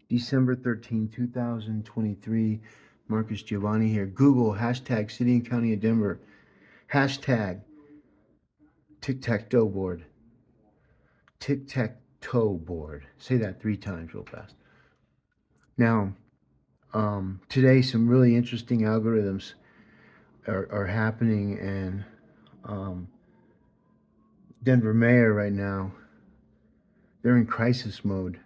December 13, 2023. Marcus Giovanni here. Google hashtag City and County of Denver. Hashtag tic-tac-toe board. Tic-tac-toe board. Say that 3 times real fast. Now, today some really interesting algorithms are happening, and Denver mayor right now, they're in crisis mode,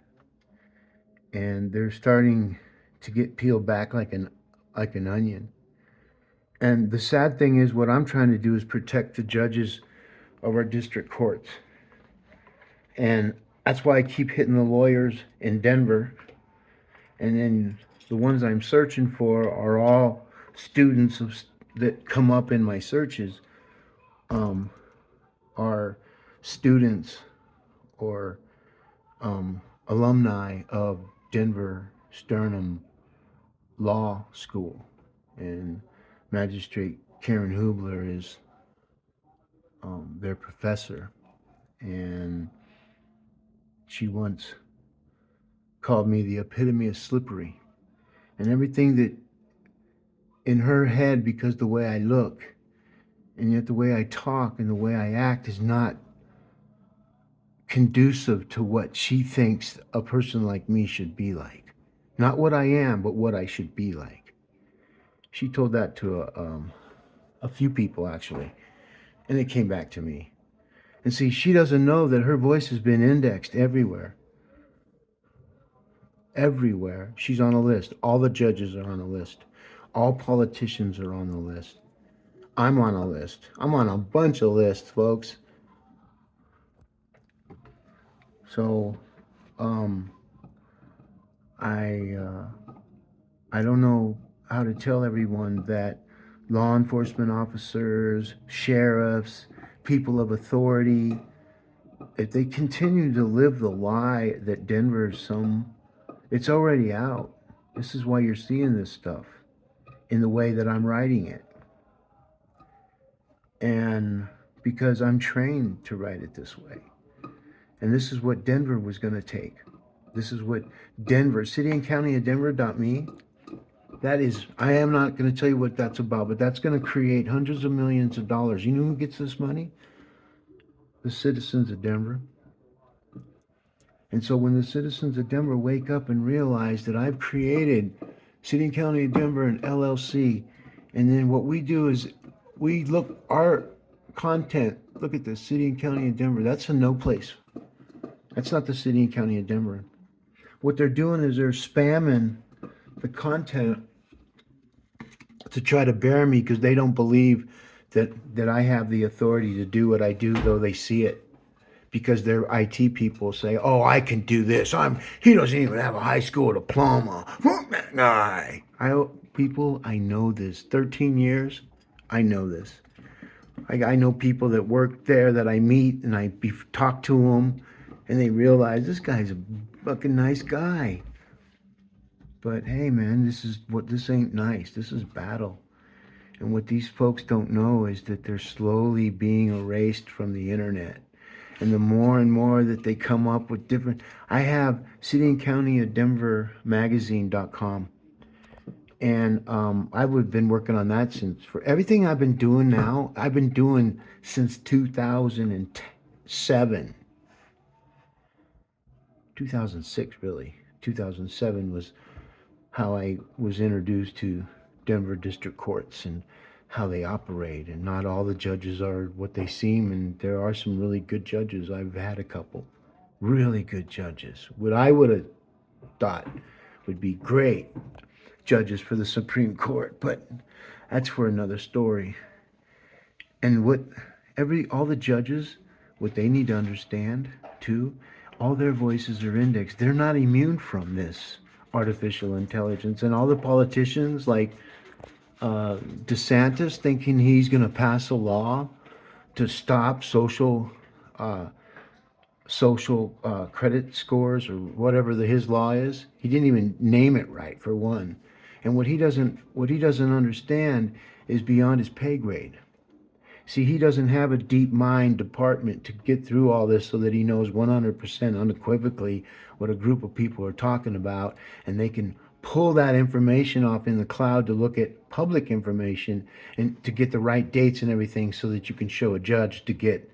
and they're starting to get peeled back like an onion. And the sad thing is, what I'm trying to do is protect the judges of our district courts. And that's why I keep hitting the lawyers in Denver. And then the ones I'm searching for are all students that come up in my searches, are students or alumni of Denver Sternum Law School. And Magistrate Karen Hubler is their professor, and she once called me the epitome of slippery. And everything that in her head, because the way I look, and yet the way I talk and the way I act is not conducive to what she thinks a person like me should be like. Not what I am, but what I should be like. She told that to a few people, actually, and it came back to me. And see, she doesn't know that her voice has been indexed everywhere. Everywhere. She's on a list. All the judges are on a list. All politicians are on the list. I'm on a list. I'm on a bunch of lists, folks. So, I don't know how to tell everyone that law enforcement officers, sheriffs, people of authority, if they continue to live the lie that Denver is it's already out. This is why you're seeing this stuff in the way that I'm writing it. And because I'm trained to write it this way. And this is what Denver was going to take. This is what Denver, cityandcountyofdenver.me, that is, I am not going to tell you what that's about, but that's going to create hundreds of millions of dollars. You know who gets this money? The citizens of Denver. And so when the citizens of Denver wake up and realize that I've created City and County of Denver and LLC, and then what we do is we look our content, look at the City and County of Denver, that's a no place. That's not the City and County of Denver. What they're doing is they're spamming the content to try to bury me because they don't believe that I have the authority to do what I do, though they see it. Because their IT people say, "Oh, I can do this. He doesn't even have a high school diploma." That guy. I know this. 13 years, I know this. I know people that work there that I meet, and I talk to them, and they realize this guy's a fucking nice guy. But hey, man, this ain't nice. This is battle. And what these folks don't know is that they're slowly being erased from the internet. And the more and more that they come up with different, I have cityandcountyofdenver and I've been working on that for everything I've been doing now, I've been doing since 2007. 2006, really. 2007 was how I was introduced to Denver district courts and how they operate, and not all the judges are what they seem, and there are some really good judges. I've had a couple really good judges, what I would have thought would be great judges for the Supreme Court, but that's for another story. And all the judges, what they need to understand too, all their voices are indexed. They're not immune from this artificial intelligence. And all the politicians like DeSantis thinking he's going to pass a law to stop social credit scores or whatever his law is. He didn't even name it right, for one. And what he doesn't understand is beyond his pay grade. See, he doesn't have a deep mind department to get through all this so that he knows 100% unequivocally what a group of people are talking about, and they can pull that information off in the cloud to look at public information and to get the right dates and everything so that you can show a judge to get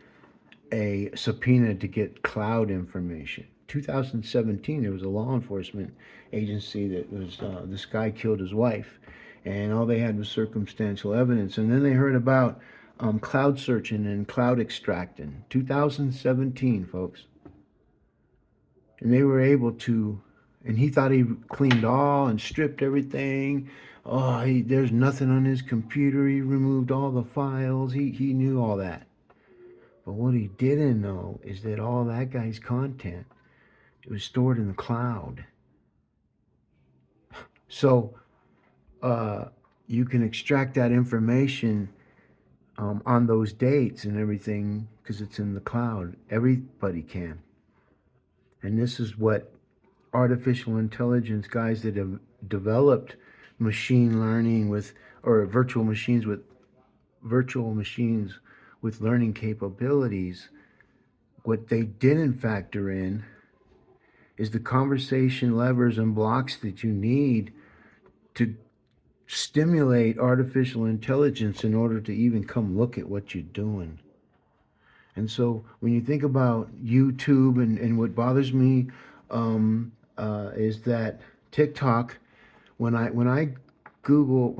a subpoena to get cloud information. 2017, there was a law enforcement agency that was, this guy killed his wife, and all they had was circumstantial evidence. And then they heard about cloud searching and cloud extracting. 2017, folks. And they were able to, and he thought he cleaned all and stripped everything. Oh, there's nothing on his computer. He removed all the files. He knew all that. But what he didn't know is that all that guy's content, it was stored in the cloud. So you can extract that information on those dates and everything because it's in the cloud. Everybody can. And this is what artificial intelligence guys that have developed machine learning with, or virtual machines with learning capabilities, what they didn't factor in is the conversation levers and blocks that you need to stimulate artificial intelligence in order to even come look at what you're doing. And so when you think about YouTube, and what bothers me is that TikTok, when I when I go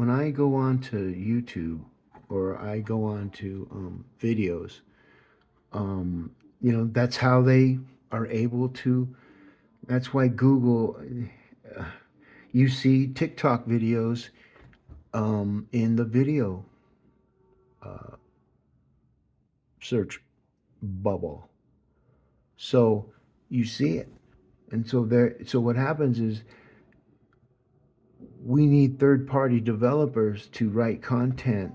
on to YouTube or I go on to videos, that's how they are able to. That's why Google, you see TikTok videos in the video search bubble. So you see it. And so what happens is we need third-party developers to write content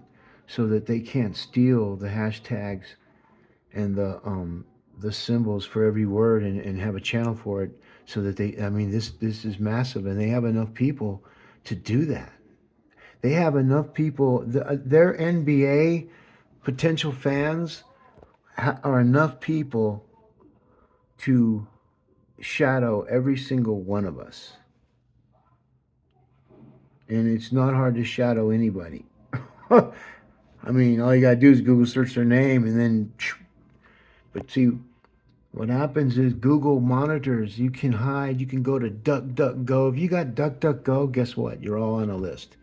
so that they can't steal the hashtags and the symbols for every word and have a channel for it so that this is massive, and they have enough people to do that. They have enough people, their NBA potential fans are enough people to shadow every single one of us. And it's not hard to shadow anybody. I mean, all you gotta do is Google search their name and then. But see, what happens is Google monitors. You can hide. You can go to DuckDuckGo. If you got DuckDuckGo, guess what? You're all on a list.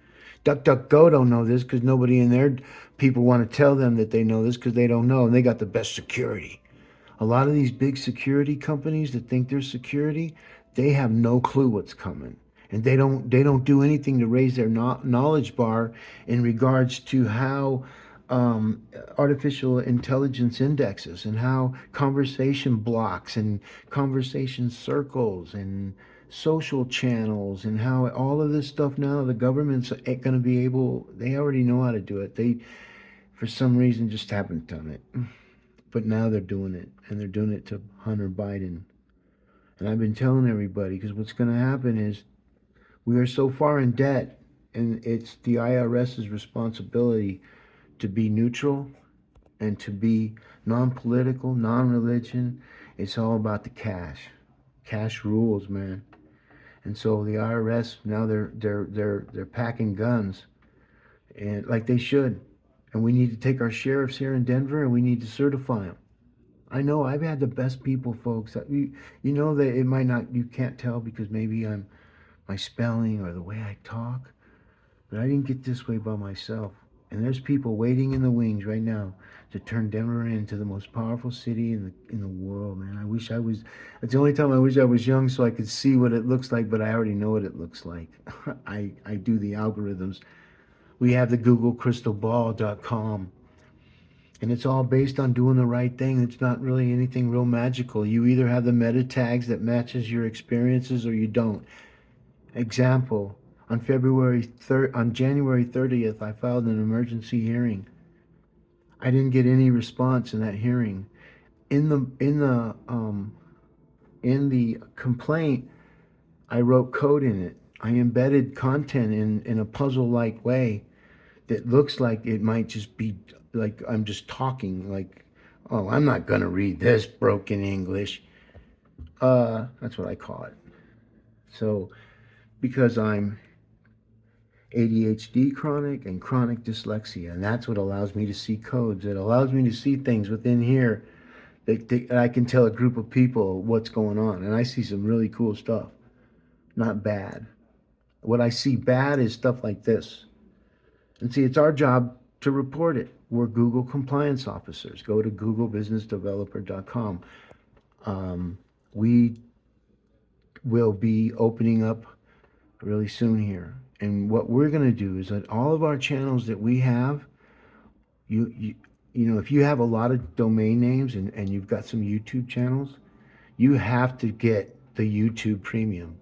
DuckDuckGo don't know this because nobody in their people want to tell them that they know this because they don't know, and they got the best security. A lot of these big security companies that think they're security, they have no clue what's coming, and they don't do anything to raise their knowledge bar in regards to how artificial intelligence indexes and how conversation blocks and conversation circles and social channels and how all of this stuff now the government's going to be able, they already know how to do it. They for some reason just haven't done it. But now they're doing it, and they're doing it to Hunter Biden. And I've been telling everybody, because what's going to happen is we are so far in debt, and it's the IRS's responsibility to be neutral and to be non-political, non-religion. It's all about the cash. Cash rules, man. And so the IRS now they're packing guns, and like they should. And we need to take our sheriffs here in Denver and we need to certify them. I know I've had the best people, folks. You know that it might not, you can't tell because maybe my spelling or the way I talk, but I didn't get this way by myself. And there's people waiting in the wings right now to turn Denver into the most powerful city in the world, man. I wish I was. It's the only time I wish I was young so I could see what it looks like, but I already know what it looks like. I do the algorithms. We have the GoogleCrystalBall.com. And it's all based on doing the right thing. It's not really anything real magical. You either have the meta tags that matches your experiences or you don't. Example, on January 30th, I filed an emergency hearing. I didn't get any response in that hearing. In the complaint, I wrote code in it. I embedded content in a puzzle-like way that looks like it might just be like I'm just talking like, oh, I'm not gonna read this broken English. That's what I call it. So because I'm ADHD chronic and chronic dyslexia, and that's what allows me to see codes. It allows me to see things within here that I can tell a group of people what's going on, and I see some really cool stuff. Not bad. What I see bad is stuff like this. And see, it's our job to report it. We're Google compliance officers. Go to googlebusinessdeveloper.com. We will be opening up really soon here. And what we're going to do is that all of our channels that we have, you, you, if you have a lot of domain names and you've got some YouTube channels, you have to get the YouTube premium.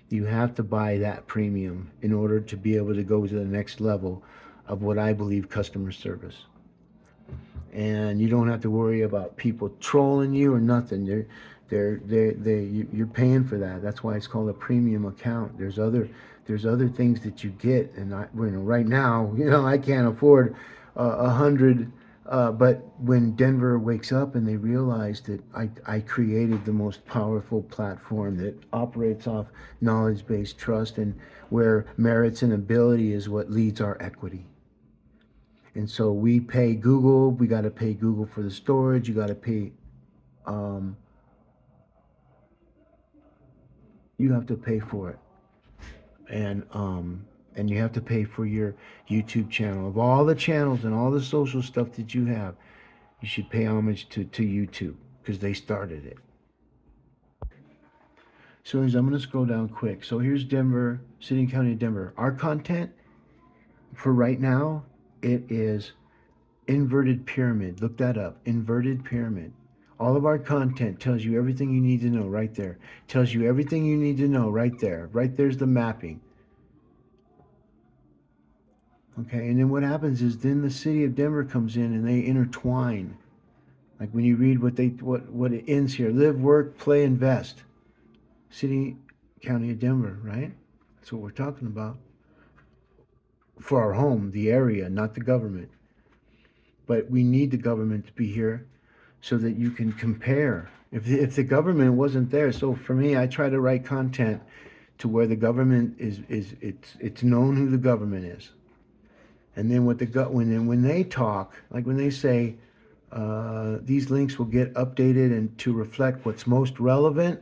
You have to buy that premium in order to be able to go to the next level of what I believe customer service. And you don't have to worry about people trolling you or nothing. You're paying for that. That's why it's called a premium account. There's other things that you get, and right now, I can't afford 100. But when Denver wakes up and they realize that I created the most powerful platform that operates off knowledge-based trust, and where merits and ability is what leads our equity. And so we pay Google. We got to pay Google for the storage. You got to pay. Um, you have to pay for it, and you have to pay for your YouTube channel. Of all the channels and all the social stuff that you have, you should pay homage to YouTube because they started it. So I'm going to scroll down quick. So here's Denver, City and County of Denver. Our content for right now, it is inverted pyramid. Look that up. Inverted pyramid. All of our content tells you everything you need to know right there. Tells you everything you need to know right there. Right there's the mapping. Okay, and then what happens is then the city of Denver comes in and they intertwine. Like when you read what it ends here: live, work, play, invest. City, County of Denver, right? That's what we're talking about. For our home, the area, not the government. But we need the government to be here so that you can compare. If the government wasn't there, so for me, I try to write content to where the government it's known who the government is. And then when they talk, like when they say these links will get updated and to reflect what's most relevant,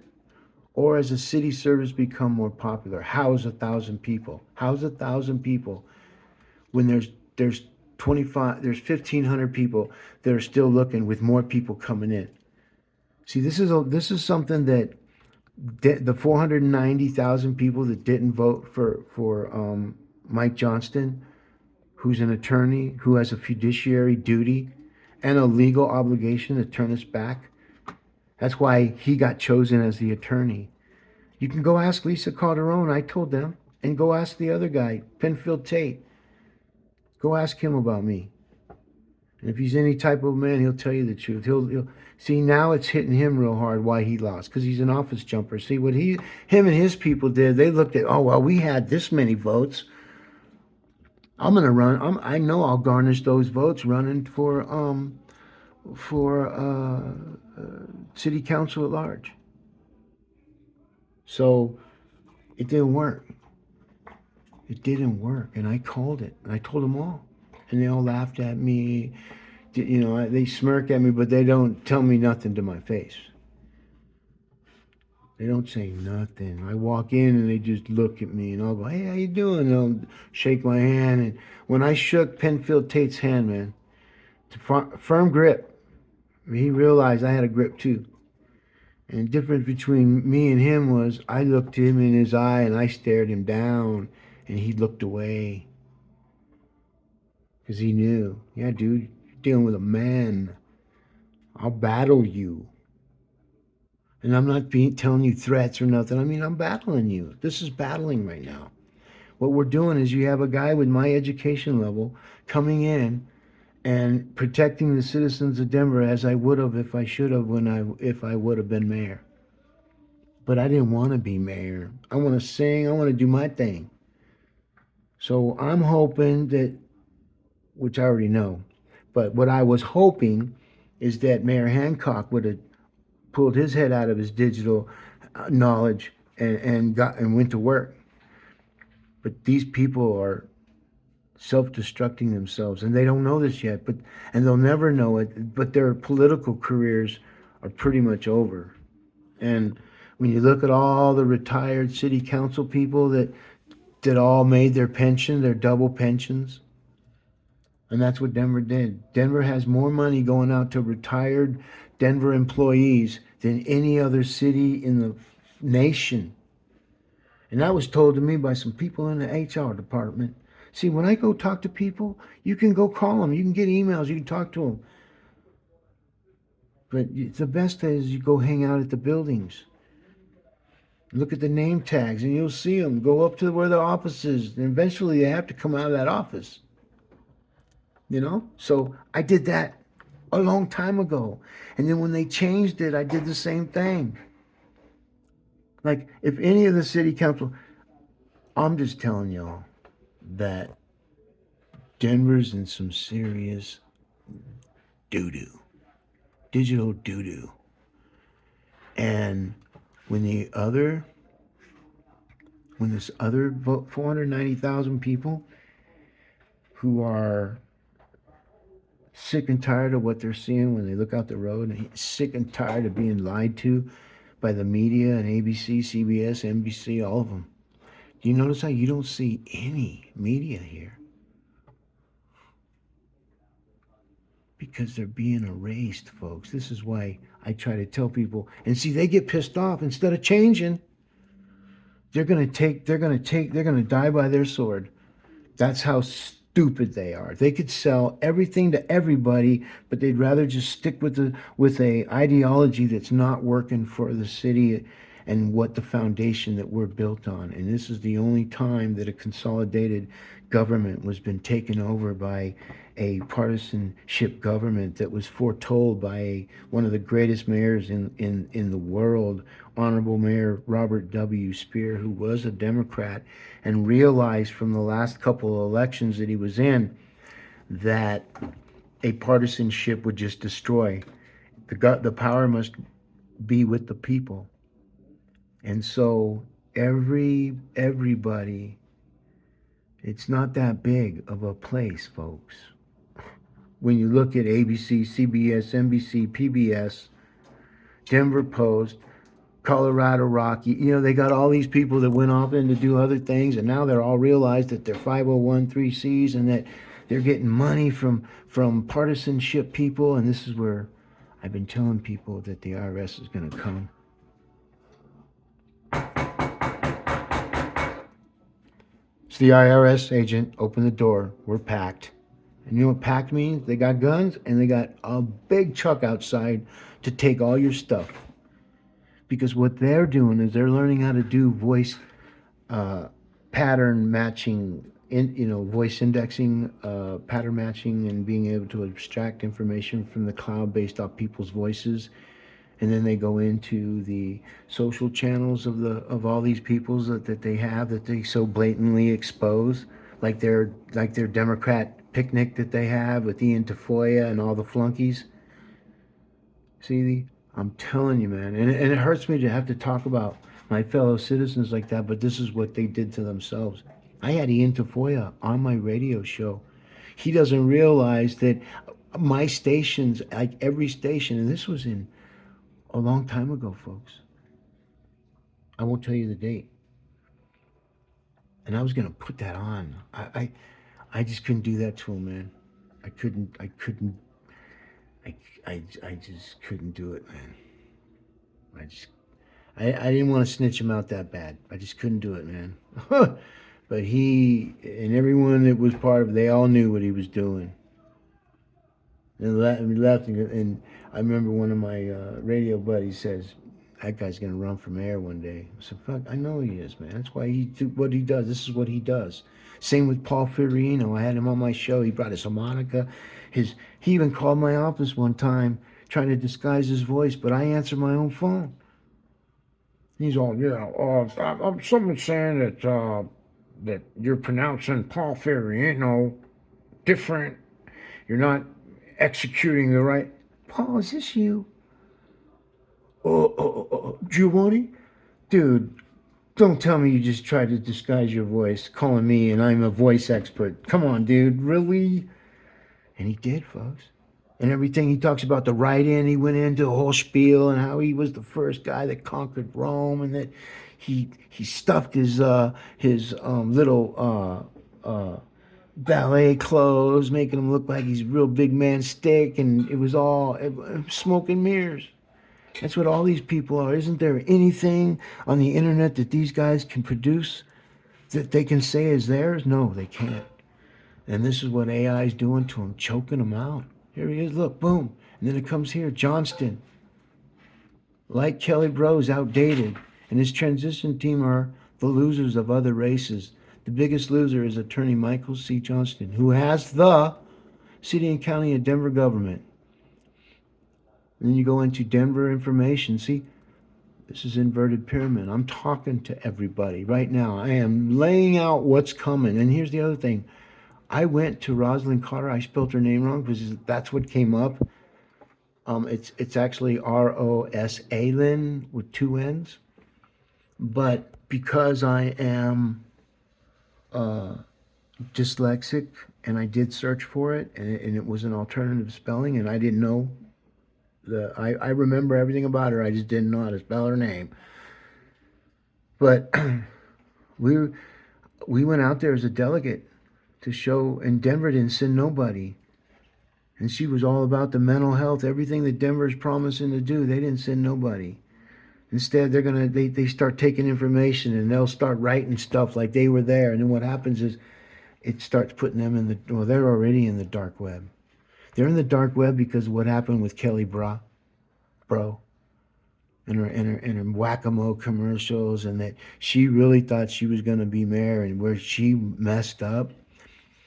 or as a city service become more popular, house 1,000 people. House 1,000 people when there's 1,500 people that are still looking with more people coming in. See, this is something that the 490,000 people that didn't vote for Mike Johnston, who's an attorney who has a fiduciary duty and a legal obligation to turn us back. That's why he got chosen as the attorney. You can go ask Lisa Calderon, I told them, and go ask the other guy, Penfield Tate. Go ask him about me. And if he's any type of man, he'll tell you the truth. He'll see, now it's hitting him real hard why he lost, because he's an office jumper. See what him and his people did. They looked at, oh well, we had this many votes. I'm gonna run. I know I'll garnish those votes running for city council at large. So it didn't work. It didn't work, and I called it, and I told them all, and they all laughed at me. They smirk at me, but they don't tell me nothing to my face. They don't say nothing. I walk in and they just look at me, and I'll go, "Hey, how you doing?" And they'll shake my hand, and when I shook Penfield Tate's hand, man, it's a firm grip. I mean, he realized I had a grip too. And the difference between me and him was I looked him in his eye and I stared him down, and he looked away. Because he knew, yeah, dude, you're dealing with a man. I'll battle you. And I'm not telling you threats or nothing. I mean, I'm battling you. This is battling right now. What we're doing is you have a guy with my education level coming in and protecting the citizens of Denver as I would have if I should have if I would have been mayor. But I didn't want to be mayor. I want to sing. I want to do my thing. So I'm hoping that, which I already know, But what I was hoping is that Mayor Hancock would have pulled his head out of his digital knowledge and went to work. But these people are self-destructing themselves, and they don't know this yet. And they'll never know it. But their political careers are pretty much over. And when you look at all the retired city council people that all made their pension, their double pensions, and that's what Denver did. Denver has more money going out to retired Denver employees than any other city in the nation. And that was told to me by some people in the HR department. See, when I go talk to people, you can go call them, you can get emails, you can talk to them. But the best is you go hang out at the buildings. Look at the name tags and you'll see them. Go up to where the office is. And eventually they have to come out of that office. You know? So I did that a long time ago. And then when they changed it, I did the same thing. Like, if any of the city council, I'm just telling y'all that Denver's in some serious doo-doo. Digital doo-doo. And when this other 490,000 people who are sick and tired of what they're seeing when they look out the road, and sick and tired of being lied to by the media and ABC, CBS, NBC, all of them. Do you notice how you don't see any media here? Because they're being erased, folks. This is why I try to tell people, and see, they get pissed off. Instead of changing, they're gonna die by their sword. That's how stupid they are. They could sell everything to everybody, but they'd rather just stick with a ideology that's not working for the city and what the foundation that we're built on. And this is the only time that a consolidated government was been taken over by a partisanship government that was foretold by one of the greatest mayors in the world, Honorable Mayor Robert W. Spear, who was a Democrat and realized from the last couple of elections that he was in that a partisanship would just destroy. The power must be with the people. And so everybody, it's not that big of a place, folks. When you look at ABC, CBS, NBC, PBS, Denver Post, Colorado Rocky, they got all these people that went off in to do other things, and now they're all realized that they're 501(c)(3)s and that they're getting money from partisanship people. And this is where I've been telling people that the IRS is going to come. So the IRS agent opened the door. We're packed. And you know what packed means? They got guns and they got a big truck outside to take all your stuff. Because what they're doing is they're learning how to do voice pattern matching, voice indexing, pattern matching, and being able to extract information from the cloud based off people's voices. And then they go into the social channels of all these peoples that they have, that they so blatantly expose, like their Democrat picnic that they have with Ian Tafoya and all the flunkies. See, I'm telling you, man, and it hurts me to have to talk about my fellow citizens like that, but this is what they did to themselves. I had Ian Tafoya on my radio show. He doesn't realize that my stations, like every station, and this was in a long time ago, folks. I won't tell you the date. And I was gonna put that on. I just couldn't do that to him, man. I just couldn't do it, man. I didn't want to snitch him out that bad. I just couldn't do it, man. But he and everyone that was part of it, they all knew what he was doing. And left, and I remember one of my radio buddies says, "That guy's gonna run for mayor one day." I said, "Fuck, I know he is, man. That's why he do what he does. This is what he does." Same with Paul Fiorino. I had him on my show. He brought his harmonica. He even called my office one time trying to disguise his voice, but I answered my own phone. He's all, someone's saying that you're pronouncing Paul Fiorino different. You're not. executing the right. Paul, is this you? Giovanni? Dude, don't tell me you just tried to disguise your voice, calling me and I'm a voice expert. Come on, dude, really? And he did, folks. And everything he talks about the write-in, he went into a whole spiel and how he was the first guy that conquered Rome, and that he stuffed his little ballet clothes, making him look like he's a real big man stick, and it was all smoke and mirrors. That's what all these people are. Isn't there anything on the internet that these guys can produce that they can say is theirs? No, they can't. And this is what AI is doing to him, choking him out. Here he is, look, boom. And then it comes here, Johnston. Like Kelly Bros, outdated. And his transition team are the losers of other races. The biggest loser is attorney Michael C. Johnston, who has the city and county of Denver government. And then you go into Denver information. See, this is inverted pyramid. I'm talking to everybody right now. I am laying out what's coming. And here's the other thing. I went to Rosalind Carter. I spelled her name wrong because that's what came up. It's actually R-O-S-A Lynn with two N's. But because I am dyslexic and I did search for it, and it was an alternative spelling, and I didn't know I remember everything about her. I just didn't know how to spell her name. But we went out there as a delegate to show, and Denver didn't send nobody. And she was all about the mental health, everything that Denver's promising to do. They didn't send nobody. Instead, they start taking information and they'll start writing stuff like they were there. And then what happens is it starts putting them in the, well, they're already in the dark web. They're in the dark web because of what happened with Kelly Bro, and her whack-a-mole commercials, and that she really thought she was going to be mayor, and where she messed up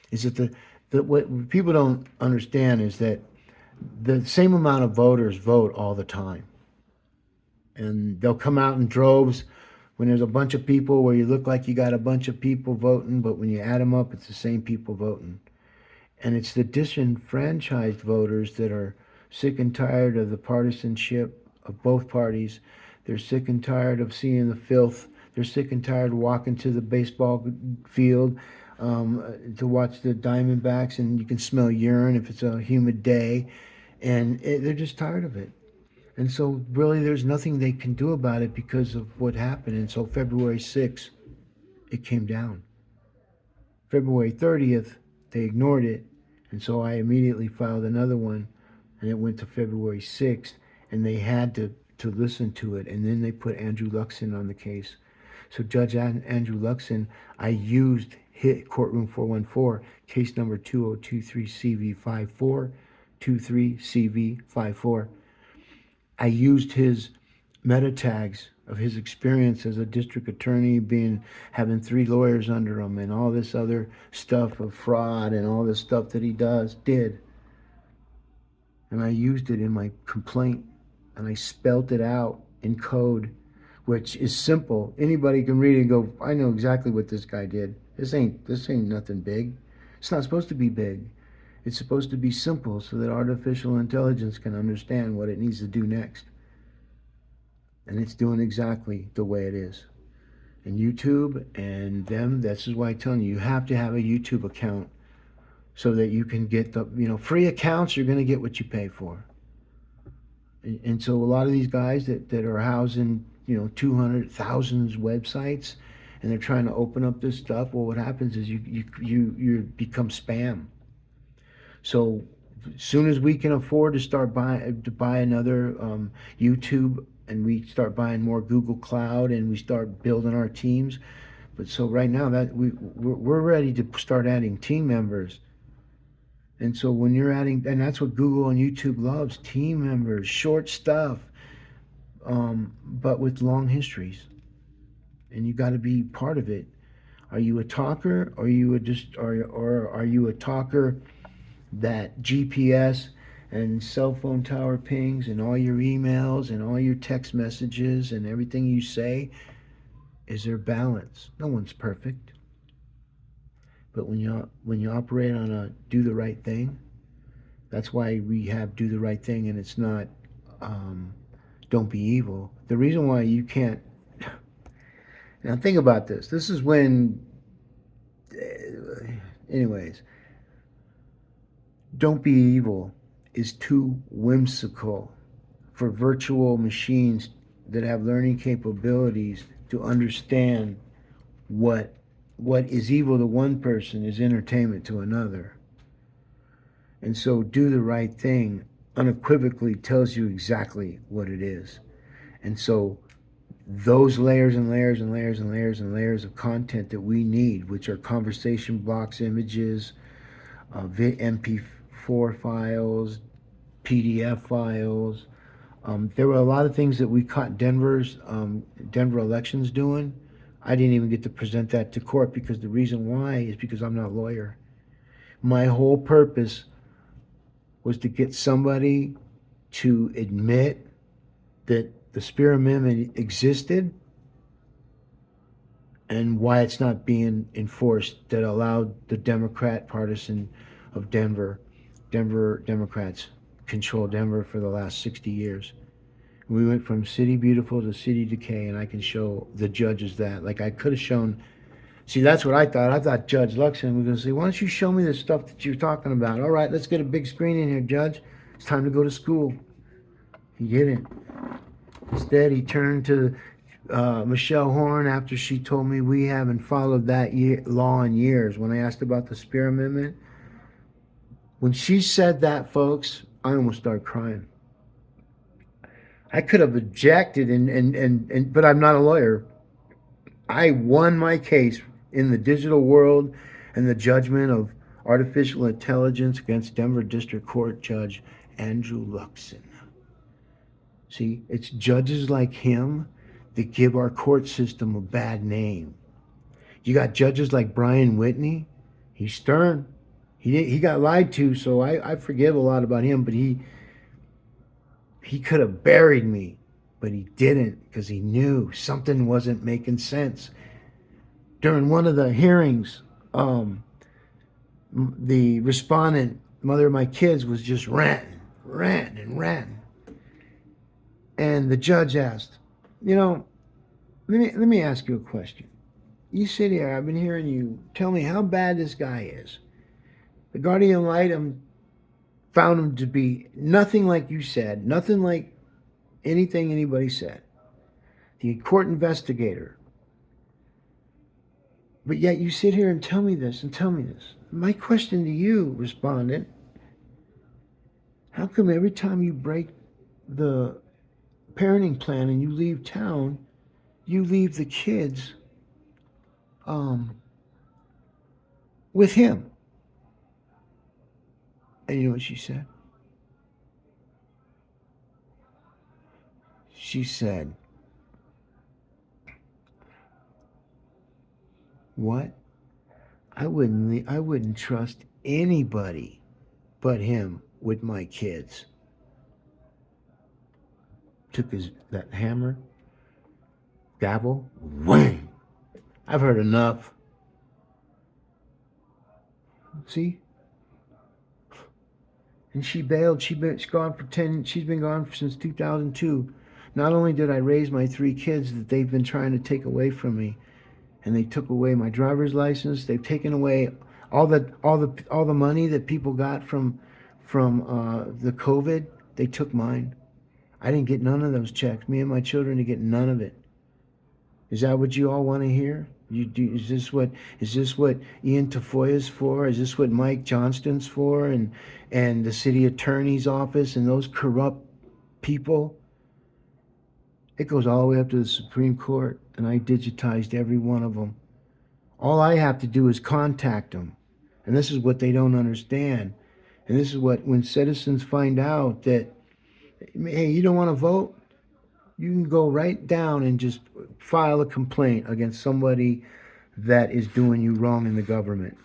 is that what people don't understand is that the same amount of voters vote all the time, and they'll come out in droves when there's a bunch of people where you look like you got a bunch of people voting, but when you add them up, it's the same people voting. And it's the disenfranchised voters that are sick and tired of the partisanship of both parties. They're sick and tired of seeing the filth. They're sick and tired of walking to the baseball field to watch the Diamondbacks, and you can smell urine if it's a humid day. And they're just tired of it. And so really there's nothing they can do about it because of what happened. And so February 6th, it came down. February 30th, they ignored it. And so I immediately filed another one, and it went to February 6th, and they had to listen to it. And then they put Andrew Luxon on the case. So Judge Andrew Luxon, I used hit courtroom 414, case number 2023CV54, 23CV54. I used his meta tags of his experience as a district attorney, having 3 lawyers under him, and all this other stuff of fraud and all this stuff that he did. And I used it in my complaint, and I spelt it out in code, which is simple. Anybody can read it and go, I know exactly what this guy did. This ain't nothing big. It's not supposed to be big. It's supposed to be simple so that artificial intelligence can understand what it needs to do next. And it's doing exactly the way it is. And YouTube and them, this is why I'm telling you have to have a YouTube account so that you can get the, free accounts, you're going to get what you pay for. And so a lot of these guys that are housing, 200,000 websites, and they're trying to open up this stuff, well, what happens is you become spam. So as soon as we can afford to buy another YouTube, and we start buying more Google Cloud, and we start building our teams. But so right now that we're ready to start adding team members. And so when you're adding, and that's what Google and YouTube loves, team members, short stuff, but with long histories. And you got to be part of it. Are you a talker, or are you a talker that GPS and cell phone tower pings and all your emails and all your text messages and everything you say, is there balance? No one's perfect. But when you operate on a do the right thing, That's why we have do the right thing, and it's not don't be evil. The reason why you can't. Now think about this. This is when, anyways, don't be evil is too whimsical for virtual machines that have learning capabilities to understand what what is evil to one person is entertainment to another. And so do the right thing unequivocally tells you exactly what it is. And so those layers and layers and layers and layers and layers of content that we need, which are conversation blocks, images, MP4 files, PDF files. There were a lot of things that we caught Denver elections doing. I didn't even get to present that to court because the reason why is because I'm not a lawyer. My whole purpose was to get somebody to admit that the Spear Amendment existed and why it's not being enforced, that allowed the Democrat partisan of Denver Democrats control Denver for the last 60 years. We went from city beautiful to city decay, and I can show the judges that. Like, I could have shown. See, that's what I thought. I thought Judge Luxon was going to say, "Why don't you show me the stuff that you're talking about? All right, let's get a big screen in here, Judge. It's time to go to school." He didn't. Instead, he turned to Michelle Horn after she told me we haven't followed that law in years. When I asked about the Spear Amendment, when she said that, folks, I almost started crying. I could have objected, but I'm not a lawyer. I won my case in the digital world and the judgment of artificial intelligence against Denver District Court Judge Andrew Luxon. See, it's judges like him that give our court system a bad name. You got judges like Brian Whitney. He's stern. He got lied to, so I forgive a lot about him, but he could have buried me, but he didn't because he knew something wasn't making sense. During one of the hearings, the respondent, mother of my kids, was just ranting. And the judge asked, let me ask you a question. You sit here, I've been hearing you tell me how bad this guy is. The guardian ad litem found him to be nothing like you said, nothing like anything anybody said. The court investigator. But yet you sit here and tell me this and tell me this. My question to you, respondent, how come every time you break the parenting plan and you leave town, you leave the kids with him? And you know what she said? She said, "What? I wouldn't trust anybody but him with my kids." Took that hammer, gavel, whang. I've heard enough. See? And she bailed. She's gone for 10. She's been gone since 2002. Not only did I raise my 3 kids that they've been trying to take away from me, and they took away my driver's license. They've taken away all the money that people got from the COVID. They took mine. I didn't get none of those checks. Me and my children didn't get none of it. Is that what you all want to hear? Is this what Ian Tafoya's for? Is this what Mike Johnston's for? And the city attorney's office and those corrupt people? It goes all the way up to the Supreme Court, and I digitized every one of them. All I have to do is contact them. And this is what they don't understand. And this is what, when citizens find out that, hey, you don't want to vote? You can go right down and just file a complaint against somebody that is doing you wrong in the government.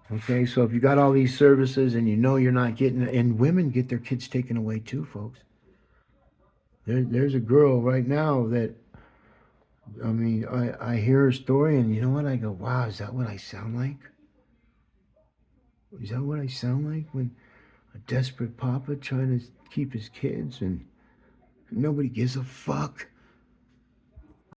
Okay, so if you got all these services and you know you're not getting, and women get their kids taken away too, folks. There's a girl right now that, I hear her story, and you know what? I go, wow, is that what I sound like? Is that what I sound like when a desperate papa trying to keep his kids and nobody gives a fuck?